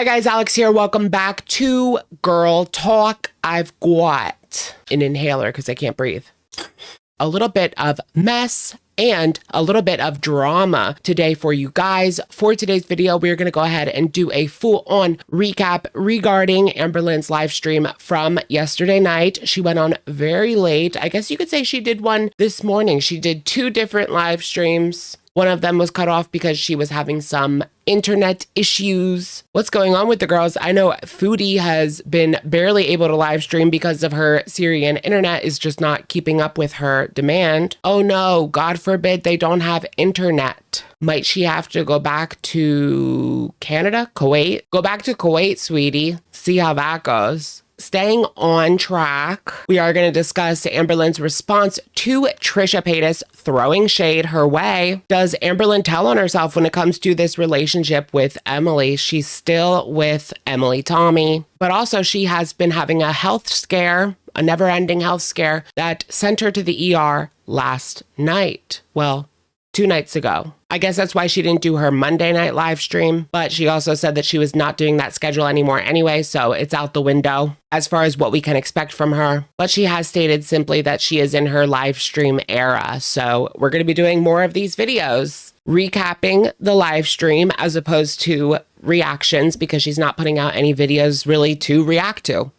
Hi guys, Alex here. Welcome back to Girl Talk. I've got an inhaler because I can't breathe. A little bit of mess and a little bit of drama today for you guys. For today's video, we're going to go ahead and do a full-on recap regarding Amberlynn's live stream from yesterday night. She went on very late. I guess you could say she did one this morning. She did two different live streams. One of them was cut off because she was having some internet issues. What's going on with the girls? I know Foodie has been barely able to live stream because of her Syrian internet is just not keeping up with her demand. Oh no, God forbid they don't have internet. Might she have to go back to Canada? Kuwait? Go back to Kuwait, sweetie. See how that goes. Staying on track, we are going to discuss Amberlynn's response to Trisha Paytas throwing shade her way. Does Amberlynn tell on herself when it comes to this relationship with Emily? She's still with Emily Tommy, but also she has been having a health scare, a never-ending health scare that sent her to the ER last night. Well, 2 nights ago. I guess that's why she didn't do her Monday night live stream, but she also said that she was not doing that schedule anymore anyway, so it's out the window as far as what we can expect from her. But she has stated simply that she is in her live stream era, so we're going to be doing more of these videos, recapping the live stream as opposed to reactions because she's not putting out any videos really to react to.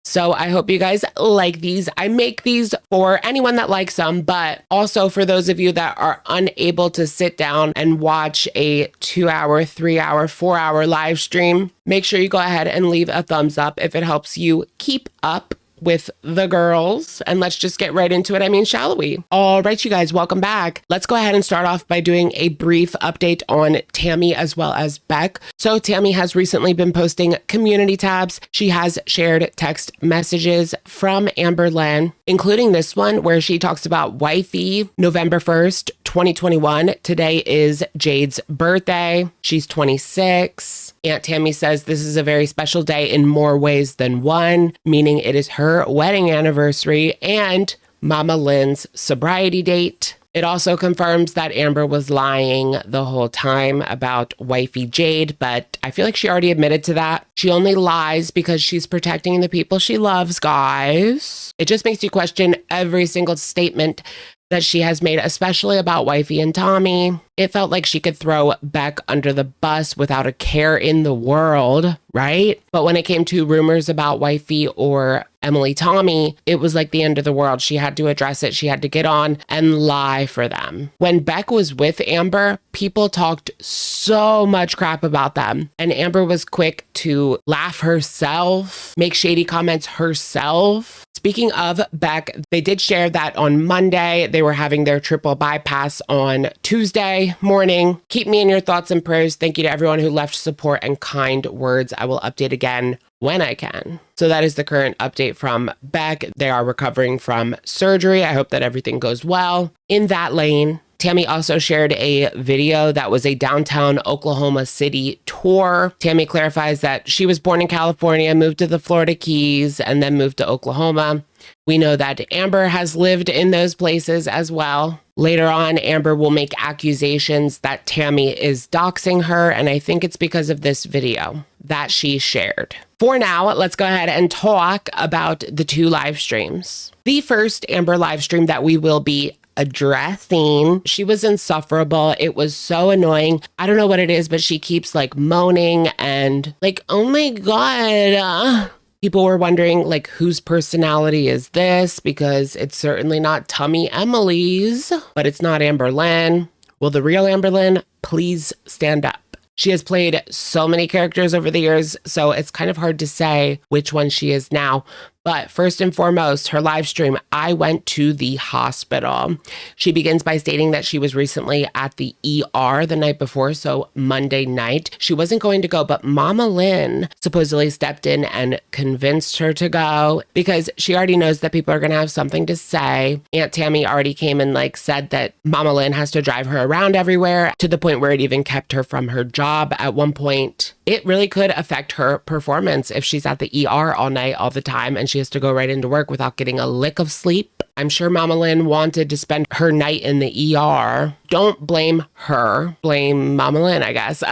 So I hope you guys like these. I make these for anyone that likes them, but also for those of you that are unable to sit down and watch a 2-hour, 3-hour, 4-hour live stream, make sure you go ahead and leave a thumbs up if it helps you keep up with the girls. And let's just get right into it. I mean, shall we? All right, you guys, welcome back. Let's go ahead and start off by doing a brief update on Tammy as well as Beck. So Tammy has recently been posting community tabs. She has shared text messages from Amberlynn, including this one where she talks about wifey, November 1st, 2021. Today is Jade's birthday. She's 26. Aunt Tammy says this is a very special day in more ways than one, meaning it is her wedding anniversary and Mama Lynn's sobriety date. It also confirms that Amber was lying the whole time about wifey Jade, but I feel like she already admitted to that. She only lies because she's protecting the people she loves, guys. It just makes you question every single statement that she has made, especially about wifey and Tommy. It felt like she could throw Beck under the bus without a care in the world, right? But when it came to rumors about wifey or Emily Tommy, it was like the end of the world. She had to address it. She had to get on and lie for them. When Beck was with Amber, people talked so much crap about them. And Amber was quick to laugh herself, make shady comments herself. Speaking of Beck, they did share that on Monday. They were having their triple bypass on Tuesday morning. Keep me in your thoughts and prayers. Thank you to everyone who left support and kind words. I will update again when I can. So that is the current update from Beck. They are recovering from surgery. I hope that everything goes well. In that lane, Tammy also shared a video that was a downtown Oklahoma City tour. Tammy clarifies that she was born in California, moved to the Florida Keys, and then moved to Oklahoma. We know that Amber has lived in those places as well. Later on, Amber will make accusations that Tammy is doxing her, and I think it's because of this video that she shared. For now, let's go ahead and talk about the 2 live streams. The first Amber live stream that we will be addressing, she was insufferable. It was so annoying. I don't know what it is, but she keeps like moaning and like, oh my God. People were wondering like whose personality is this, because it's certainly not Tummy Emily's, but it's not Amberlynn. Will the real Amberlynn please stand up? She has played so many characters over the years, so it's kind of hard to say which one she is now. But first and foremost, her live stream, I went to the hospital. She begins by stating that she was recently at the ER the night before, so Monday night. She wasn't going to go, but Mama Lynn supposedly stepped in and convinced her to go because she already knows that people are going to have something to say. Aunt Tammy already came and said that Mama Lynn has to drive her around everywhere, to the point where it even kept her from her job at one point. it really could affect her performance if she's at the ER all night, all the time, and she has to go right into work without getting a lick of sleep. I'm sure Mama Lynn wanted to spend her night in the ER. Don't blame her. Blame Mama Lynn, I guess.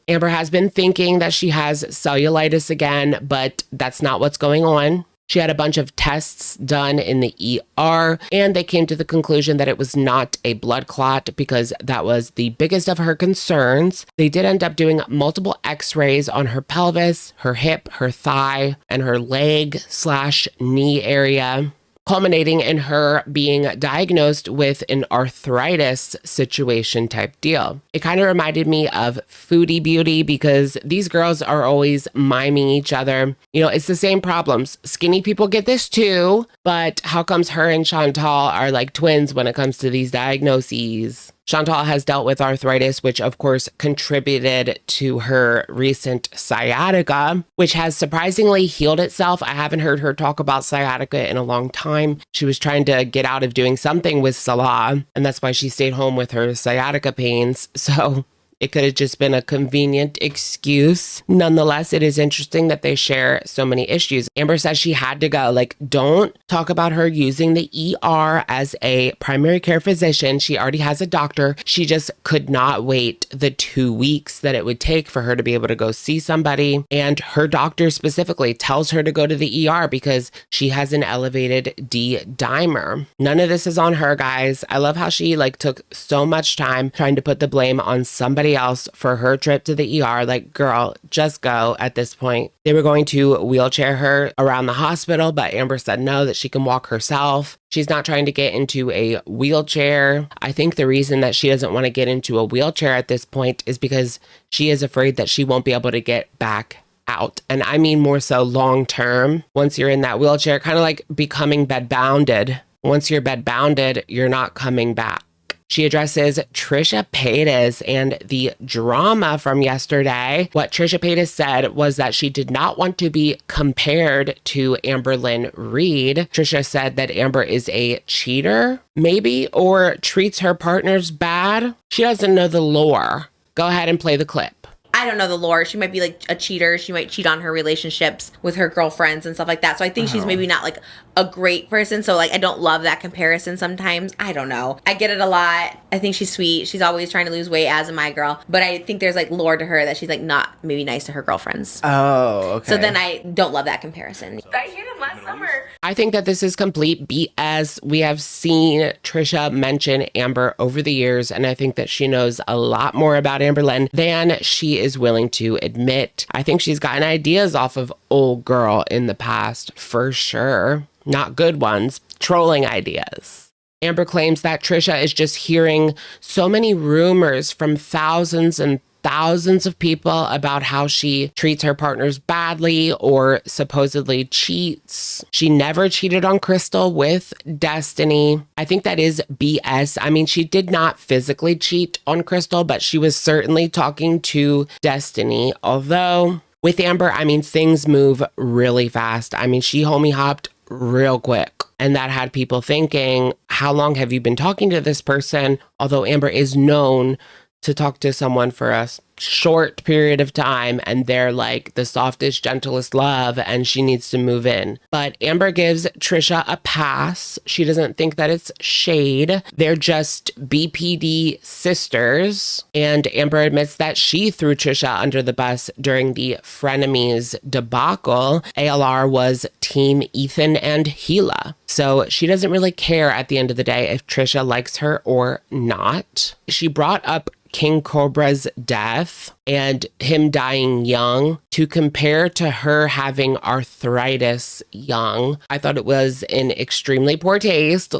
Amber has been thinking that she has cellulitis again, but that's not what's going on. She had a bunch of tests done in the ER, and they came to the conclusion that it was not a blood clot because that was the biggest of her concerns. They did end up doing multiple x-rays on her pelvis, her hip, her thigh, and her leg/knee area, culminating in her being diagnosed with an arthritis situation type deal. It kind of reminded me of Foodie Beauty because these girls are always miming each other. You know, it's the same problems. Skinny people get this too, but how comes her and Chantal are like twins when it comes to these diagnoses? Chantal has dealt with arthritis, which of course contributed to her recent sciatica, which has surprisingly healed itself. I haven't heard her talk about sciatica in a long time. She was trying to get out of doing something with Salah, and that's why she stayed home with her sciatica pains. So it could have just been a convenient excuse. Nonetheless, it is interesting that they share so many issues. Amber says she had to go. Like, don't talk about her using the ER as a primary care physician. She already has a doctor. She just could not wait the 2 weeks that it would take for her to be able to go see somebody. And her doctor specifically tells her to go to the ER because she has an elevated D-dimer. None of this is on her, guys. I love how she took so much time trying to put the blame on somebody else for her trip to the ER. Like, girl, just go at this point. They were going to wheelchair her around the hospital, but Amber said no, that she can walk herself. She's not trying to get into a wheelchair. I think the reason that she doesn't want to get into a wheelchair at this point is because she is afraid that she won't be able to get back out. And I mean more so long term. Once you're in that wheelchair, kind of like becoming bedbounded. Once you're bedbounded, you're not coming back. She addresses Trisha Paytas and the drama from yesterday. What Trisha Paytas said was that she did not want to be compared to Amberlynn Reid. Trisha said that Amber is a cheater, maybe, or treats her partners bad. She doesn't know the lore. Go ahead and play the clip. I don't know the lore. She might be like a cheater. She might cheat on her relationships with her girlfriends and stuff like that. So I think she's maybe not like a great person. So I don't love that comparison sometimes. I don't know. I get it a lot. I think she's sweet. She's always trying to lose weight as a my girl. But I think there's lore to her that she's not maybe nice to her girlfriends. Oh, okay. So then I don't love that comparison. I hit him last summer. I think that this is complete BS. We have seen Trisha mention Amber over the years, and I think that she knows a lot more about Amberlynn than she is willing to admit. I think she's gotten ideas off of old girl in the past, for sure. Not good ones, trolling ideas. Amber claims that Trisha is just hearing so many rumors from thousands and thousands of people about how she treats her partners badly or supposedly cheats. She never cheated on Crystal with Destiny. I think that is BS. I mean, she did not physically cheat on Crystal, but she was certainly talking to Destiny. Although with Amber, I mean, things move really fast. I mean, she homie hopped real quick. And that had people thinking, how long have you been talking to this person? Although Amber is known to talk to someone for a short period of time and they're the softest, gentlest love and she needs to move in. But Amber gives Trisha a pass. She doesn't think that it's shade. They're just BPD sisters. And Amber admits that she threw Trisha under the bus during the Frenemies debacle. ALR was Team Ethan and Gila. So she doesn't really care at the end of the day if Trisha likes her or not. She brought up King Cobra's death and him dying young to compare to her having arthritis young. I thought it was in extremely poor taste.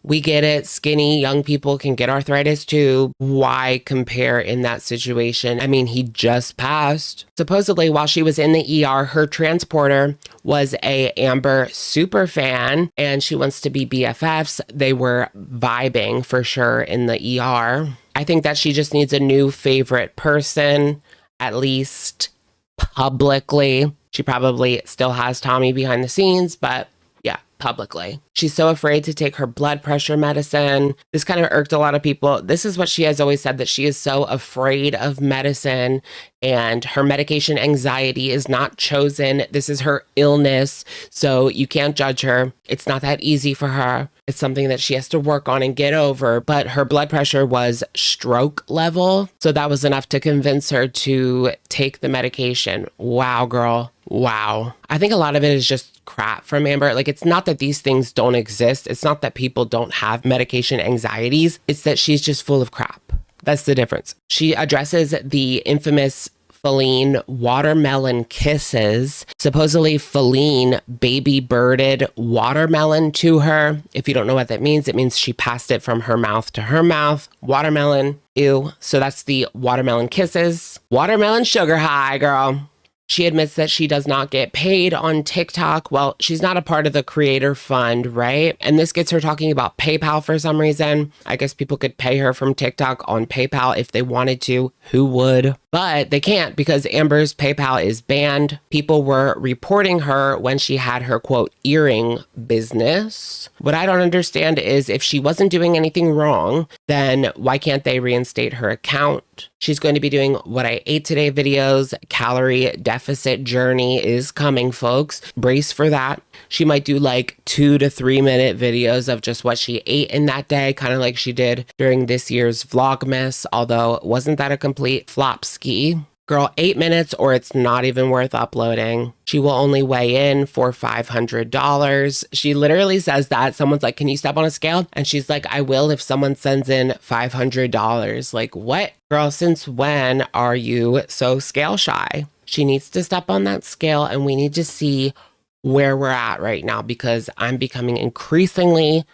We get it. Skinny young people can get arthritis too. Why compare in that situation? I mean, he just passed. Supposedly, while she was in the ER, her transporter was a Amber super fan and she wants to be BFFs. They were vibing for sure in the ER. I think that she just needs a new favorite person, at least publicly. She probably still has Tommy behind the scenes, but yeah, publicly. She's so afraid to take her blood pressure medicine. This kind of irked a lot of people. This is what she has always said, that she is so afraid of medicine and her medication anxiety is not chosen. This is her illness. So you can't judge her. It's not that easy for her. It's something that she has to work on and get over. But her blood pressure was stroke level. So that was enough to convince her to take the medication. Wow, girl. Wow. I think a lot of it is just crap from Amber. Like, it's not that these things don't exist. It's not that people don't have medication anxieties. It's that she's just full of crap. That's the difference. She addresses the infamous Feline watermelon kisses. Supposedly Feline baby birded watermelon to her. If you don't know what that means, it means she passed it from her mouth to her mouth. Watermelon, ew. So that's the watermelon kisses. Watermelon sugar high, girl. She admits that she does not get paid on TikTok. Well, she's not a part of the creator fund, right? And this gets her talking about PayPal for some reason. I guess people could pay her from TikTok on PayPal if they wanted to. Who would? But they can't because Amber's PayPal is banned. People were reporting her when she had her, quote, earring business. What I don't understand is if she wasn't doing anything wrong, then why can't they reinstate her account? She's going to be doing what I ate today videos. Calorie deficit journey is coming, folks. Brace for that. She might do like 2 to 3 minute videos of just what she ate in that day, kind of like she did during this year's Vlogmas, although wasn't that a complete flop ski? Girl, 8 minutes or it's not even worth uploading. She will only weigh in for $500. She literally says that. Someone's like, can you step on a scale? And she's like, I will if someone sends in $500. Like, what? Girl, since when are you so scale shy? She needs to step on that scale and we need to see where we're at right now because I'm becoming increasingly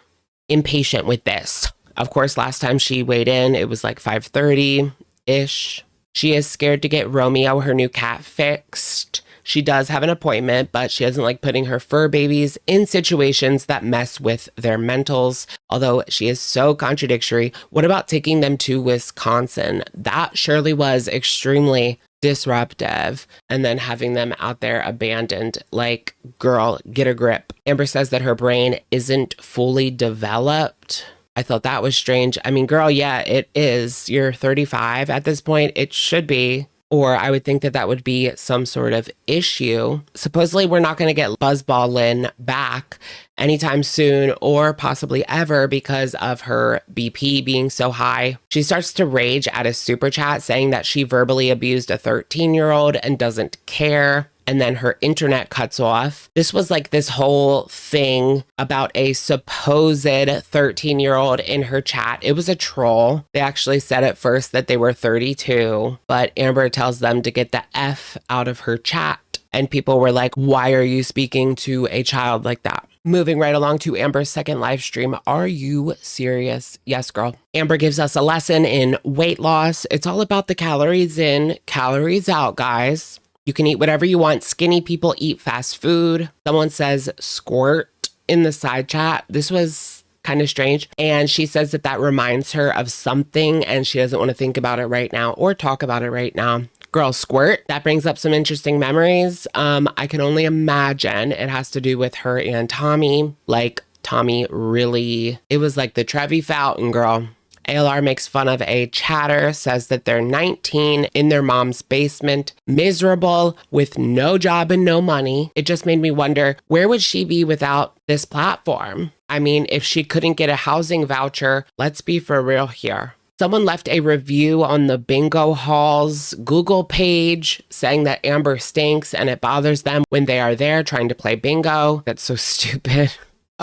impatient with this. Of course, last time she weighed in, it was like 5:30-ish. She is scared to get Romeo, her new cat, fixed. She does have an appointment, but she doesn't like putting her fur babies in situations that mess with their mentals. Although she is so contradictory. What about taking them to Wisconsin? That surely was extremely disruptive. And then having them out there abandoned. Like, girl, get a grip. Amber says that her brain isn't fully developed. I thought that was strange. I mean, girl, yeah, it is. You're 35 at this point. It should be. Or I would think that that would be some sort of issue. Supposedly, we're not going to get Buzzball Lynn back anytime soon or possibly ever because of her BP being so high. She starts to rage at a super chat saying that she verbally abused a 13-year-old and doesn't care. And then her internet cuts off. This was like this whole thing about a supposed 13-year-old in her chat. It was a troll. They actually said at first that they were 32, but Amber tells them to get the F out of her chat. And people were like, why are you speaking to a child like that? Moving right along to Amber's second live stream. Are you serious? Yes, girl. Amber gives us a lesson in weight loss. It's all about the calories in, calories out, guys. You can eat whatever you want. Skinny people eat fast food. Someone says squirt in the side chat. This was kind of strange. And she says that that reminds her of something and she doesn't want to think about it right now or talk about it right now. Girl, squirt. That brings up some interesting memories. I can only imagine it has to do with her and Tommy. Like, Tommy really, it was like the Trevi Fountain, girl. ALR makes fun of a chatter, says that they're 19 in their mom's basement, miserable with no job and no money. It just made me wonder, where would she be without this platform? I mean, if she couldn't get a housing voucher, let's be for real here. Someone left a review on the Bingo Hall's Google page saying that Amber stinks and it bothers them when they are there trying to play bingo. That's so stupid.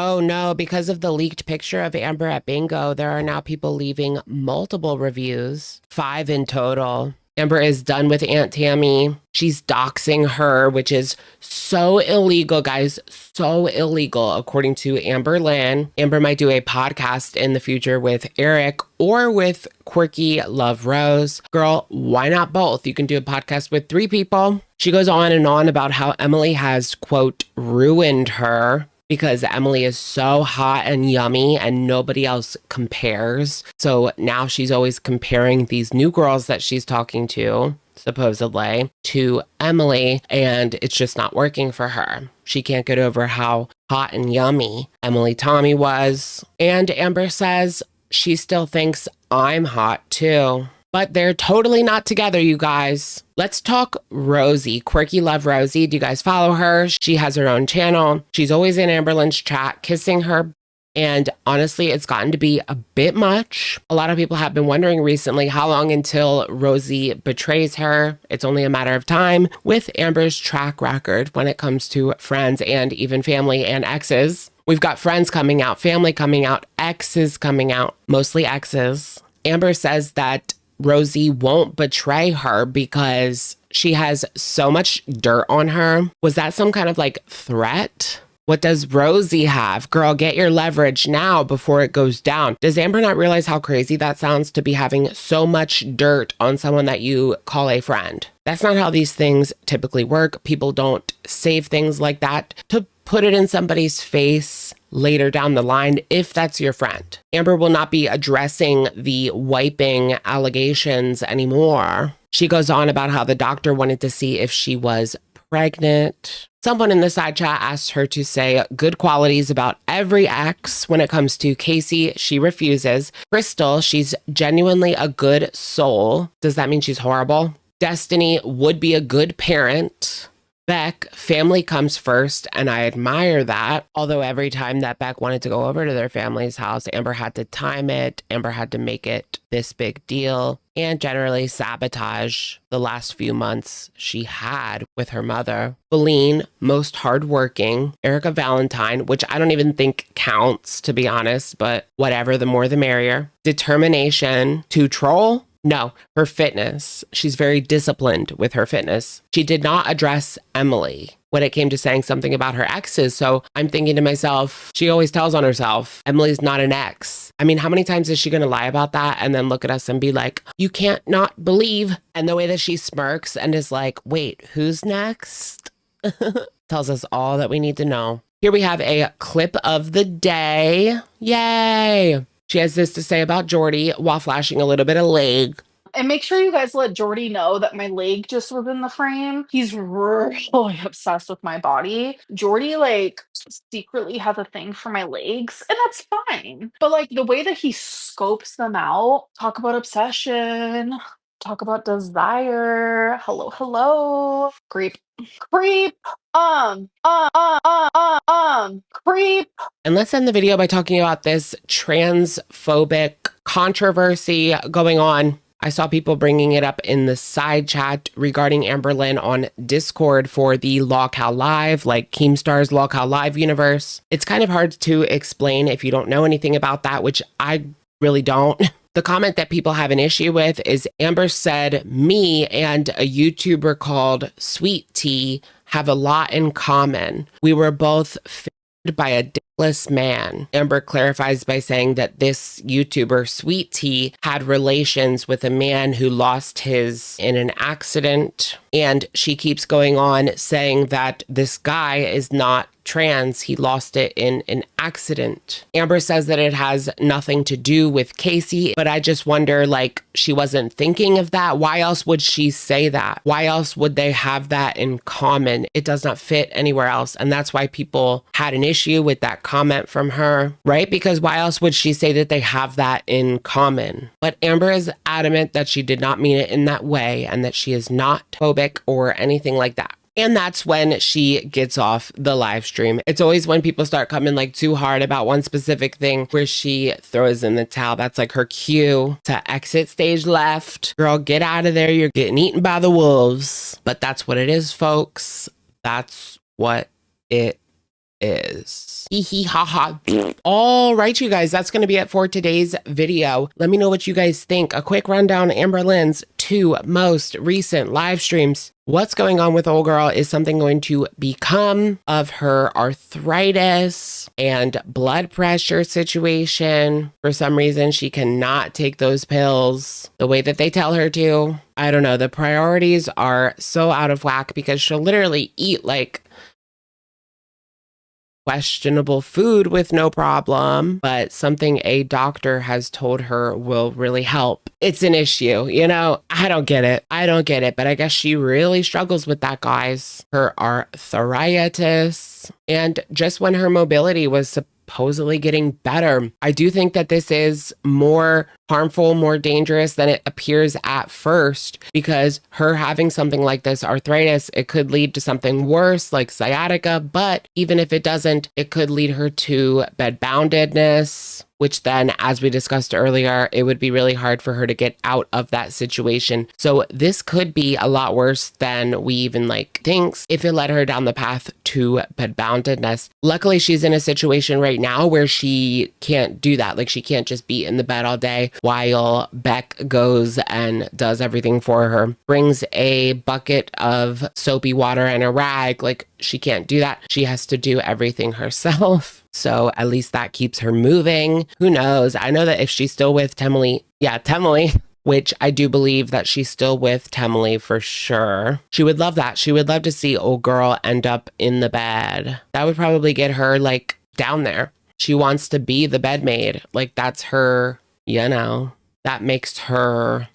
Oh no, because of the leaked picture of Amber at bingo, there are now people leaving multiple reviews, 5 in total. Amber is done with Aunt Tammy. She's doxing her, which is so illegal, guys. So illegal, according to Amber Lynn. Amber might do a podcast in the future with Eric or with Quirky Love Rose. Girl, why not both? You can do a podcast with 3 people. She goes on and on about how Emily has, quote, ruined her. Because Emily is so hot and yummy and nobody else compares. So now she's always comparing these new girls that she's talking to. supposedly, to Emily, and it's just not working for her. She can't get over how hot and yummy Emily Tommy was. And Amber says she still thinks I'm hot too. But they're totally not together, you guys. Let's talk Rosie. Quirky Love Rosie. Do you guys follow her? She has her own channel. She's always in Amberlynn's chat, kissing her. And honestly, it's gotten to be a bit much. A lot of people have been wondering recently how long until Rosie betrays her. It's only a matter of time with Amber's track record when it comes to friends and even family and exes. We've got friends coming out, family coming out, exes coming out, mostly exes. Amber says that Rosie won't betray her because she has so much dirt on her. Was that some kind of like threat? What does Rosie have? Girl, get your leverage now before it goes down. Does Amber not realize how crazy that sounds to be having so much dirt on someone that you call a friend? That's not how these things typically work. People don't save things like that to put it in somebody's face later down the line if that's your friend. Amber will not be addressing the wiping allegations anymore. She goes on about how the doctor wanted to see if she was pregnant. Someone in the side chat asked her to say good qualities about every ex. When it comes to Casey, she refuses. Crystal, she's genuinely a good soul. Does that mean she's horrible? Destiny would be a good parent. Beck, family comes first, and I admire that. Although every time that Beck wanted to go over to their family's house, Amber had to time it. Amber had to make it this big deal and generally sabotage the last few months she had with her mother. Feline, most hardworking. Erica Valentine, which I don't even think counts, to be honest, but whatever, the more the merrier. Determination. To troll? No, her fitness. She's very disciplined with her fitness. She did not address Emily when it came to saying something about her exes. So I'm thinking to myself, she always tells on herself, Emily's not an ex. I mean, how many times is she going to lie about that and then look at us and be like, you can't not believe? And the way that she smirks and is like, wait, who's next? Tells us all that we need to know. Here we have a clip of the day. Yay! She has this to say about Jordy while flashing a little bit of leg. And make sure you guys let Jordy know that my leg just was in the frame. He's really obsessed with my body. Jordy, like, secretly has a thing for my legs, and that's fine. But, like, the way that he scopes them out, talk about obsession, talk about desire. Hello, hello. Creep. Creep. Creep. And let's end the video by talking about this transphobic controversy going on. I saw people bringing it up in the side chat regarding Amberlynn on Discord for the Locale Live, like Keemstar's Locale Live universe. It's kind of hard to explain if you don't know anything about that, which I really don't. The comment that people have an issue with is Amber said, me and a YouTuber called Sweet Tea have a lot in common. We were both fed by a dickless man. Amber clarifies by saying that this YouTuber, Sweet Tea, had relations with a man who lost his in an accident. And she keeps going on saying that this guy is not trans. He lost it in an accident. Amber says that it has nothing to do with Casey, but I just wonder, like, she wasn't thinking of that. Why else would she say that? Why else would they have that in common? It does not fit anywhere else. And that's why people had an issue with that comment from her, right? Because why else would she say that they have that in common? But Amber is adamant that she did not mean it in that way and that she is not phobic or anything like that. And that's when she gets off the live stream. It's always when people start coming like too hard about one specific thing where she throws in the towel. That's like her cue to exit stage left. Girl, get out of there. You're getting eaten by the wolves. But that's what it is, folks. That's what it is. Hee hee ha ha. All right, you guys, that's going to be it for today's video. Let me know what you guys think. A quick rundown of Amberlynn's 2 most recent live streams. What's going on with old girl? Is something going to become of her arthritis and blood pressure situation? For some reason, she cannot take those pills the way that they tell her to. I don't know. The priorities are so out of whack because she'll literally eat like questionable food with no problem, but something a doctor has told her will really help. It's an issue, you know? I don't get it. But I guess she really struggles with that, guys. Her arthritis, and just when her mobility was supposedly getting better. I do think that this is more harmful, more dangerous than it appears at first, because her having something like this arthritis, it could lead to something worse like sciatica, but even if it doesn't, it could lead her to bedboundedness, which then, as we discussed earlier, it would be really hard for her to get out of that situation. So this could be a lot worse than we even thinks if it led her down the path to bedboundedness. Luckily, she's in a situation right now where she can't do that. Like, she can't just be in the bed all day while Beck goes and does everything for her. Brings a bucket of soapy water and a rag. Like, she can't do that. She has to do everything herself. So at least that keeps her moving. Who knows? I know that if she's still with Temily, which I do believe that she's still with Temily for sure. She would love that. She would love to see old girl end up in the bed. That would probably get her down there. She wants to be the bed maid. That's her, that makes her,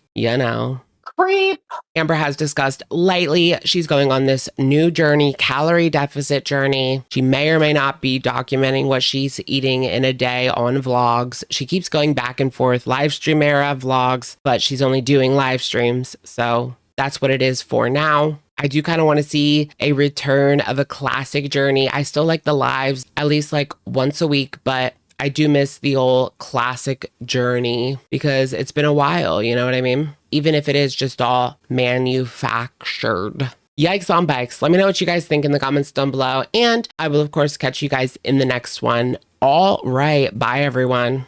Creep. Amber has discussed lightly she's going on this new journey, calorie deficit journey. She may or may not be documenting what she's eating in a day on vlogs. She keeps going back and forth, live stream era vlogs, but she's only doing live streams. So that's what it is for now. I do kind of want to see a return of a classic journey. I still like the lives at least once a week, but I do miss the old classic journey because it's been a while, you know what I mean? Even if it is just all manufactured. Yikes on bikes. Let me know what you guys think in the comments down below. And I will, of course, catch you guys in the next one. All right. Bye, everyone.